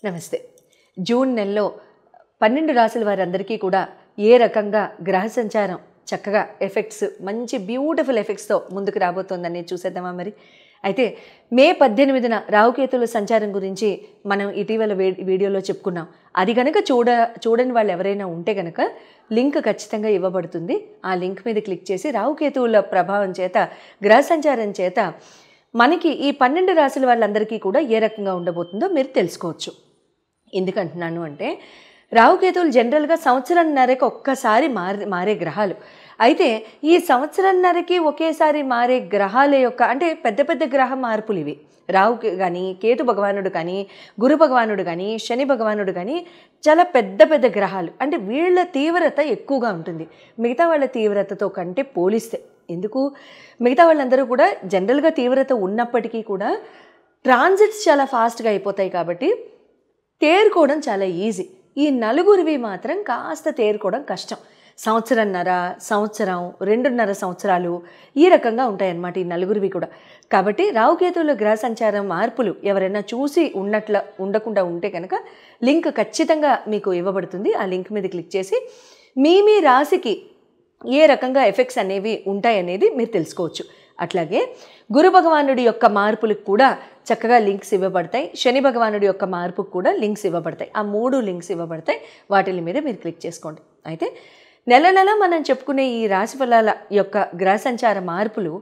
నమస్తే. జూన్ నెలలో 12 రాశుల వారందరికీ కూడా ఏ రకంగా గ్రహ సంచారం చక్కగా ఎఫెక్ట్స్ మంచి బ్యూటిఫుల్ ఎఫెక్ట్స్తో ముందుకు రాబోతోందని చూసేద్దామా మరి. అయితే మే 18న రాహుకేతుల సంచారం గురించి మనం ఇటీవల వీడియోలో చెప్పుకున్నాం. అది కనుక చూడని వాళ్ళు ఎవరైనా ఉంటే కనుక లింక్ ఖచ్చితంగా ఇవ్వబడుతుంది. ఆ లింక్ మీద క్లిక్ చేసి రాహుకేతువుల ప్రభావం చేత గ్రహ సంచారం చేత మనకి ఈ 12 రాశుల వాళ్ళందరికీ కూడా ఏ రకంగా ఉండబోతుందో మీరు తెలుసుకోవచ్చు. ఎందుకంటున్నాను అంటే రాహుకేతువులు జనరల్గా సంవత్సరంన్నరకి ఒక్కసారి మారే గ్రహాలు. అయితే ఈ సంవత్సరంన్నరకి ఒకేసారి మారే గ్రహాల యొక్క అంటే పెద్ద పెద్ద గ్రహ మార్పులు ఇవి. రాహుకి కానీ, కేతు భగవానుడు కానీ, గురు భగవానుడు కానీ, శని భగవానుడు కానీ చాలా పెద్ద పెద్ద గ్రహాలు. అంటే వీళ్ళ తీవ్రత ఎక్కువగా ఉంటుంది మిగతా వాళ్ళ తీవ్రతతో కంటే పోలిస్తే. ఎందుకు? మిగతా వాళ్ళందరూ కూడా జనరల్గా తీవ్రత ఉన్నప్పటికీ కూడా ట్రాన్సిట్స్ చాలా ఫాస్ట్గా అయిపోతాయి కాబట్టి తేరుకోవడం చాలా ఈజీ. ఈ నలుగురివి మాత్రం కాస్త తేరుకోవడం కష్టం. సంవత్సరం, 2.5 సంవత్సరాలు ఈ రకంగా ఉంటాయన్నమాట ఈ నలుగురివి కూడా. కాబట్టి రాహుకేతువుల గ్రహ సంచారం మార్పులు ఎవరైనా చూసి ఉండకుండా ఉంటే కనుక లింక్ ఖచ్చితంగా మీకు ఇవ్వబడుతుంది. ఆ లింక్ మీద క్లిక్ చేసి మీ రాశికి ఏ రకంగా ఎఫెక్ట్స్ అనేవి ఉంటాయనేది మీరు తెలుసుకోవచ్చు. అట్లాగే గురు భగవానుడి యొక్క మార్పులకు కూడా చక్కగా లింక్స్ ఇవ్వబడతాయి. శని భగవానుడి యొక్క మార్పుకు కూడా లింక్స్ ఇవ్వబడతాయి. ఆ 3 లింక్స్ ఇవ్వబడతాయి. వాటి మీద మీరు క్లిక్ చేసుకోండి. అయితే నెల మనం చెప్పుకునే ఈ రాశి ఫలాల యొక్క గ్రహ సంచార మార్పులు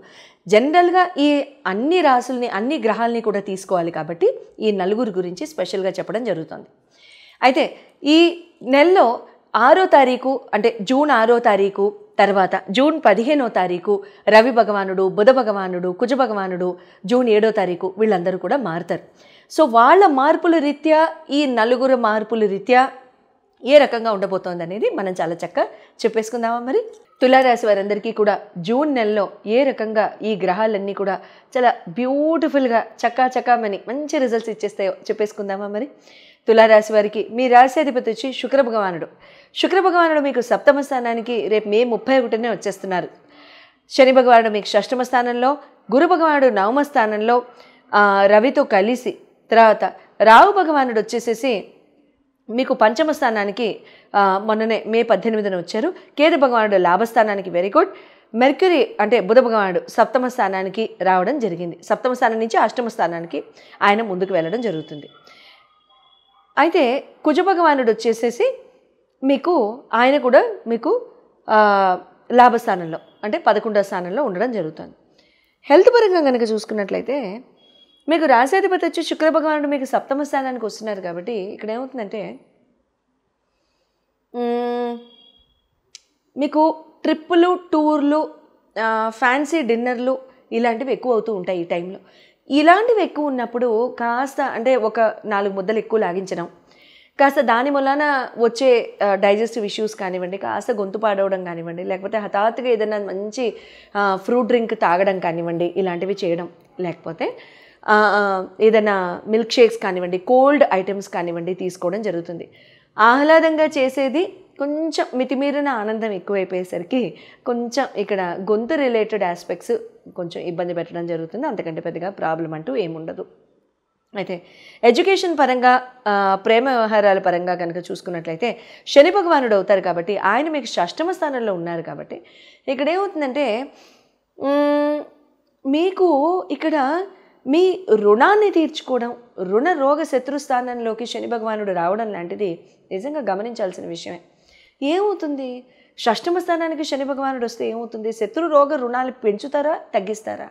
జనరల్గా ఈ అన్ని రాశుల్ని అన్ని గ్రహాలని కూడా తీసుకోవాలి కాబట్టి ఈ నలుగురు గురించి స్పెషల్గా చెప్పడం జరుగుతుంది. అయితే ఈ నెలలో 6వ తారీఖు అంటే జూన్ 6వ తారీఖు తర్వాత జూన్ 15వ తారీఖు రవి భగవానుడు, బుధ భగవానుడు, కుజ భగవానుడు, జూన్ 7వ తారీఖు వీళ్ళందరూ కూడా మారుతారు. సో వాళ్ళ మార్పుల రీత్యా ఈ నలుగురు మార్పుల రీత్యా ఏ రకంగా ఉండబోతోంది అనేది మనం చాలా చక్కగా చెప్పేసుకుందామా మరి. తులారాశి వారందరికీ కూడా జూన్ నెలలో ఏ రకంగా ఈ గ్రహాలన్నీ కూడా చాలా బ్యూటిఫుల్గా చకామని మంచి రిజల్ట్స్ ఇచ్చేస్తాయో చెప్పేసుకుందామా మరి. తులారాశి వారికి మీ రాశ్యాధిపతి వచ్చి శుక్ర భగవానుడు మీకు 7వ స్థానానికి రేపు మే 31నే వచ్చేస్తున్నారు. శని భగవానుడు మీకు 6వ స్థానంలో, గురు భగవానుడు 9వ స్థానంలో రవితో కలిసి, తర్వాత రాహు భగవానుడు వచ్చేసేసి మీకు 5వ స్థానానికి మొన్ననే మే 18న వచ్చారు. కేతు భగవానుడు లాభస్థానానికి వెరీ గుడ్. మెర్క్యూరీ అంటే బుధ భగవానుడు 7వ స్థానానికి రావడం జరిగింది. 7వ స్థానం నుంచి 8వ స్థానానికి ఆయన ముందుకు వెళ్ళడం జరుగుతుంది. అయితే కుజ భగవానుడు వచ్చేసేసి ఆయన కూడా మీకు లాభస్థానంలో అంటే 11వ స్థానంలో ఉండడం జరుగుతుంది. హెల్త్ పరంగా కనుక చూసుకున్నట్లయితే మీకు రాశ్యాధిపతి వచ్చి శుక్ర భగవానుడు మీకు 7వ స్థానానికి వస్తున్నారు కాబట్టి ఇక్కడ ఏమవుతుందంటే మీకు ట్రిప్పులు, టూర్లు, ఫ్యాన్సీ డిన్నర్లు ఇలాంటివి ఎక్కువ అవుతూ ఉంటాయి ఈ టైంలో. ఇలాంటివి ఎక్కువ ఉన్నప్పుడు కాస్త అంటే ఒక 4 ముద్దలు ఎక్కువ లాగించడం, కాస్త దాని వలన వచ్చే డైజెస్టివ్ ఇష్యూస్ కానివ్వండి, కాస్త గొంతు పాడవడం కానివ్వండి, లేకపోతే హఠాత్తుగా ఏదైనా మంచి ఫ్రూట్ డ్రింక్ తాగడం కానివ్వండి, ఇలాంటివి చేయడం, లేకపోతే ఏదైనా మిల్క్ షేక్స్ కానివ్వండి, కోల్డ్ ఐటమ్స్ కానివ్వండి తీసుకోవడం జరుగుతుంది. ఆహ్లాదంగా చేసేది కొంచెం మితిమీరిన ఆనందం ఎక్కువైపోయేసరికి కొంచెం ఇక్కడ గొంతు రిలేటెడ్ ఆస్పెక్ట్స్ కొంచెం ఇబ్బంది పెట్టడం జరుగుతుంది. అంతకంటే పెద్దగా ప్రాబ్లం అంటూ ఏముండదు. అయితే ఎడ్యుకేషన్ పరంగా, ప్రేమ వ్యవహారాల పరంగా కనుక చూసుకున్నట్లయితే శని భగవానుడు అవుతారు కాబట్టి ఆయన మీకు 6వ స్థానంలో ఉన్నారు కాబట్టి ఇక్కడ ఏమవుతుందంటే మీకు ఇక్కడ మీ రుణాన్ని తీర్చుకోవడం, రుణ రోగ శత్రు స్థానంలోకి శని భగవానుడు రావడం లాంటిది నిజంగా గమనించాల్సిన విషయమే. ఏమవుతుంది? 6వ స్థానానికి శని భగవానుడు వస్తే ఏమవుతుంది? శత్రు రోగ రుణాలు పెంచుతారా, తగ్గిస్తారా?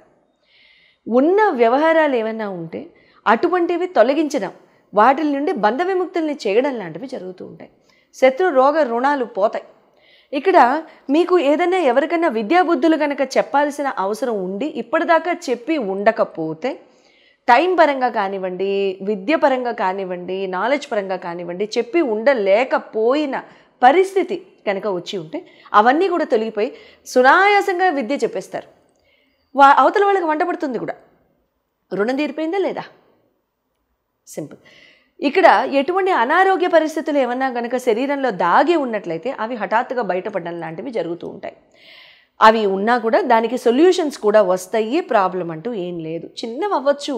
ఉన్న వ్యవహారాలు ఏమైనా ఉంటే అటువంటివి తొలగించడం, వాటి నుండి బంధ విముక్తుల్ని చేయడం లాంటివి జరుగుతూ ఉంటాయి. శత్రు రోగ రుణాలు పోతాయి. ఇక్కడ మీకు ఏదైనా ఎవరికైనా విద్యాబుద్ధులు కనుక చెప్పాల్సిన అవసరం ఉండి ఇప్పటిదాకా చెప్పి ఉండకపోతే టైం పరంగా కానివ్వండి, విద్య పరంగా కానివ్వండి, నాలెడ్జ్ పరంగా కానివ్వండి చెప్పి ఉండలేకపోయిన పరిస్థితి కనుక వచ్చి ఉంటే అవన్నీ కూడా తొలగిపోయి సునాయాసంగా విద్య చెప్పేస్తారు. అవతల వాళ్ళకి వంట పడుతుంది కూడా. రుణం తీరిపోయిందా లేదా? సింపుల్. ఇక్కడ ఎటువంటి అనారోగ్య పరిస్థితులు ఏమన్నా కనుక శరీరంలో దాగి ఉన్నట్లయితే అవి హఠాత్తుగా బయటపడడం లాంటివి జరుగుతూ ఉంటాయి. అవి ఉన్నా కూడా దానికి సొల్యూషన్స్ కూడా వస్తాయి, ప్రాబ్లం అంటూ ఏం లేదు. చిన్నవి అవ్వచ్చు,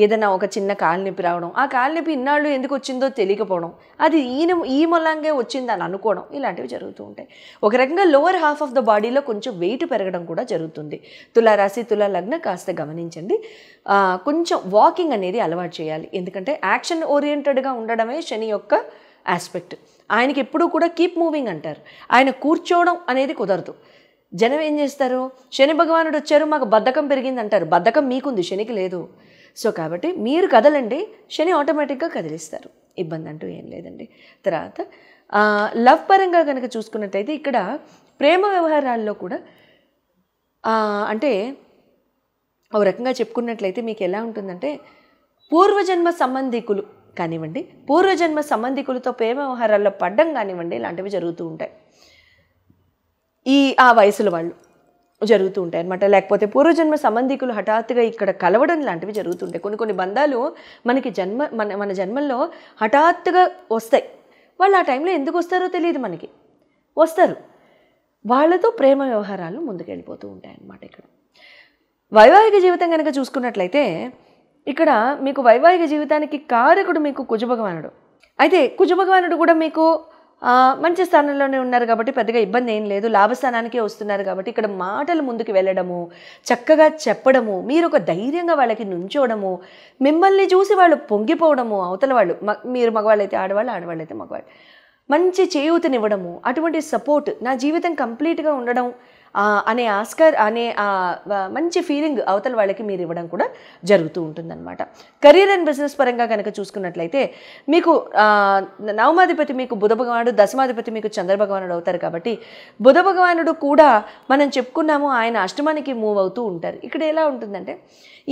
ఏదైనా ఒక చిన్న కాలునొప్పి రావడం, ఆ కాలునొప్పి ఇన్నాళ్ళు ఎందుకు వచ్చిందో తెలియకపోవడం, అది ఈ మూలంగా వచ్చిందని అనుకోవడం, ఇలాంటివి జరుగుతూ ఉంటాయి. ఒక రకంగా లోవర్ హాఫ్ ఆఫ్ ద బాడీలో కొంచెం వెయిట్ పెరగడం కూడా జరుగుతుంది. తులారాశి తులా లగ్న కాస్త గమనించండి. కొంచెం వాకింగ్ అనేది అలవాటు చేయాలి. ఎందుకంటే యాక్షన్ ఓరియంటెడ్గా ఉండడమే శని యొక్క ఆస్పెక్ట్. ఆయనకి ఎప్పుడూ కూడా కీప్ మూవింగ్ అంటారు. ఆయన కూర్చోవడం అనేది కుదరదు. జనం ఏం చేస్తారు, శని భగవానుడు వచ్చారు మాకు బద్ధకం పెరిగింది అంటారు. బద్ధకం మీకుంది, శనికి లేదు. సో కాబట్టి మీరు కదలండి, శని ఆటోమేటిక్గా కదిలిస్తారు. ఇబ్బంది అంటూ ఏం లేదండి. తర్వాత లవ్ పరంగా కనుక చూసుకున్నట్లయితే ఇక్కడ ప్రేమ వ్యవహారాల్లో కూడా అంటే ఒక రకంగా చెప్పుకున్నట్లయితే మీకు ఎలా ఉంటుందంటే, పూర్వజన్మ సంబంధికులు కానివ్వండి, పూర్వజన్మ సంబంధికులతో ప్రేమ వ్యవహారాల్లో పడ్డం కానివ్వండి, ఇలాంటివి జరుగుతూ ఉంటాయి. ఆ వయసులో వాళ్ళు జరుగుతూ ఉంటాయి అన్నమాట. లేకపోతే పూర్వజన్మ సంబంధికులు హఠాత్తుగా ఇక్కడ కలవడం లాంటివి జరుగుతుంటాయి. కొన్ని బంధాలు మనకి మన జన్మల్లో హఠాత్తుగా వస్తాయి. వాళ్ళు ఆ టైంలో ఎందుకు వస్తారో తెలియదు, మనకి వస్తారు. వాళ్ళతో ప్రేమ వ్యవహారాలు ముందుకెళ్ళిపోతూ ఉంటాయి అన్నమాట. ఇక్కడ వైవాహిక జీవితం కనుక చూసుకున్నట్లయితే ఇక్కడ మీకు వైవాహిక జీవితానికి కారకుడు మీకు కుజభగవానుడు. అయితే కుజభగవానుడు కూడా మీకు మంచి స్థానంలోనే ఉన్నారు కాబట్టి పెద్దగా ఇబ్బంది ఏం లేదు. లాభస్థానానికే వస్తున్నారు కాబట్టి ఇక్కడ మాటలు ముందుకు వెళ్ళడము, చక్కగా చెప్పడము, మీరు ఒక ధైర్యంగా వాళ్ళకి నుంచోవడము, మిమ్మల్ని చూసి వాళ్ళు పొంగిపోవడము, అవతల వాళ్ళు మీరు మగవాళ్ళైతే ఆడవాళ్ళు, ఆడవాళ్ళైతే మగవాళ్ళు, మంచి చేయూతనివ్వడము, అటువంటి సపోర్ట్, నా జీవితం కంప్లీట్గా ఉండడం అనే మంచి ఫీలింగ్ అవతల వాళ్ళకి మీరు ఇవ్వడం కూడా జరుగుతూ ఉంటుందన్నమాట. కెరీర్ అండ్ బిజినెస్ పరంగా కనుక చూసుకున్నట్లయితే మీకు నవమాధిపతి మీకు బుధ భగవానుడు, దశమాధిపతి మీకు చంద్ర భగవానుడు అవుతారు. కాబట్టి బుధ భగవానుడు కూడా మనం చెప్పుకున్నాము ఆయన అష్టమానికి మూవ్ అవుతూ ఉంటారు. ఇక్కడ ఎలా ఉంటుందంటే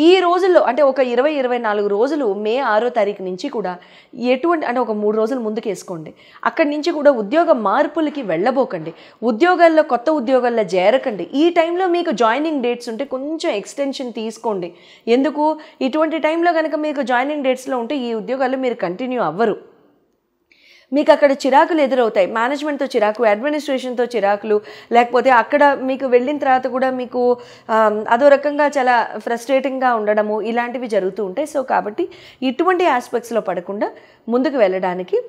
ఈ రోజుల్లో అంటే ఒక 20-24 రోజులు మే 6వ తారీఖు నుంచి కూడా ఎటువంటి అంటే ఒక 3 రోజులు ముందుకు వేసుకోండి. అక్కడి నుంచి కూడా ఉద్యోగ మార్పులకి వెళ్ళబోకండి. ఉద్యోగాల్లో కొత్త ఉద్యోగాల్లో చేరకండి. ఈ టైంలో మీకు జాయినింగ్ డేట్స్ ఉంటే కొంచెం ఎక్స్టెన్షన్ తీసుకోండి. ఎందుకు ఇటువంటి టైంలో కనుక మీకు జాయినింగ్ డేట్స్లో ఉంటే ఈ ఉద్యోగాల్లో మీరు కంటిన్యూ అవ్వరు. మీకు అక్కడ చిరాకులు ఎదురవుతాయి. మేనేజ్మెంట్తో చిరాకు, అడ్మినిస్ట్రేషన్తో చిరాకులు, లేకపోతే అక్కడ మీకు వెళ్ళిన తర్వాత కూడా మీకు అదో రకంగా చాలా ఫ్రస్ట్రేటింగ్గా ఉండడము, ఇలాంటివి జరుగుతూ ఉంటాయి. సో కాబట్టి ఇటువంటి ఆస్పెక్ట్స్లో పడకుండా ముందుకు వెళ్ళడానికి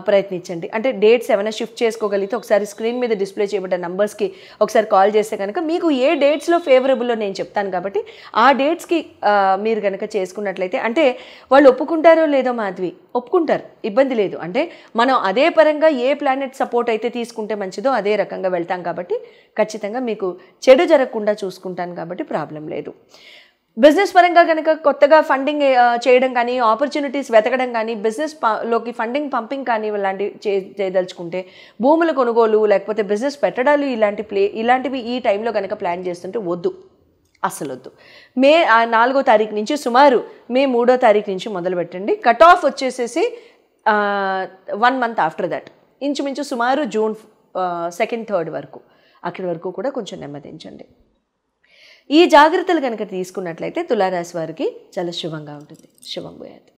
ప్రయత్నించండి. అంటే డేట్స్ ఏమైనా షిఫ్ట్ చేసుకోగలిగితే ఒకసారి స్క్రీన్ మీద డిస్ప్లే చేయబడ్డ నంబర్స్కి ఒకసారి కాల్ చేస్తే కనుక మీకు ఏ డేట్స్లో ఫేవరబుల్లో నేను చెప్తాను. కాబట్టి ఆ డేట్స్కి మీరు కనుక చేసుకున్నట్లయితే అంటే వాళ్ళు ఒప్పుకుంటారో లేదో మాధవి, ఒప్పుకుంటారు, ఇబ్బంది లేదు. అంటే మనం అదే పరంగా ఏ ప్లానెట్ సపోర్ట్ అయితే తీసుకుంటే మంచిదో అదే రకంగా వెళ్తాం. కాబట్టి ఖచ్చితంగా మీకు చెడు జరగకుండా చూసుకుంటాను. కాబట్టి ప్రాబ్లం లేదు. బిజినెస్ పరంగా కనుక కొత్తగా ఫండింగ్ చేయడం కానీ, ఆపర్చునిటీస్ వెతకడం కానీ, బిజినెస్ లోకి ఫండింగ్ పంపింగ్ కానీ ఇలాంటివి చేయదలుచుకుంటే, భూముల కొనుగోలు లేకపోతే బిజినెస్ పెట్టడాలు ఇలాంటివి ఈ టైంలో కనుక ప్లాన్ చేస్తుంటే వద్దు, అస్సలు వద్దు. మే 4వ తారీఖు నుంచి సుమారు మే 3వ తారీఖు నుంచి మొదలు పెట్టండి. కట్ ఆఫ్ వచ్చేసేసి 1 మంత్ ఆఫ్టర్ దట్, ఇంచుమించు సుమారు జూన్ 2nd 3rd వరకు, అక్కడి వరకు కూడా కొంచెం నెమ్మదించండి. ఈ జాగ్రత్తలు కనుక తీసుకున్నట్లయితే తులారాశి వారికి చాలా శుభంగా ఉంటుంది. శుభం భూయాత్.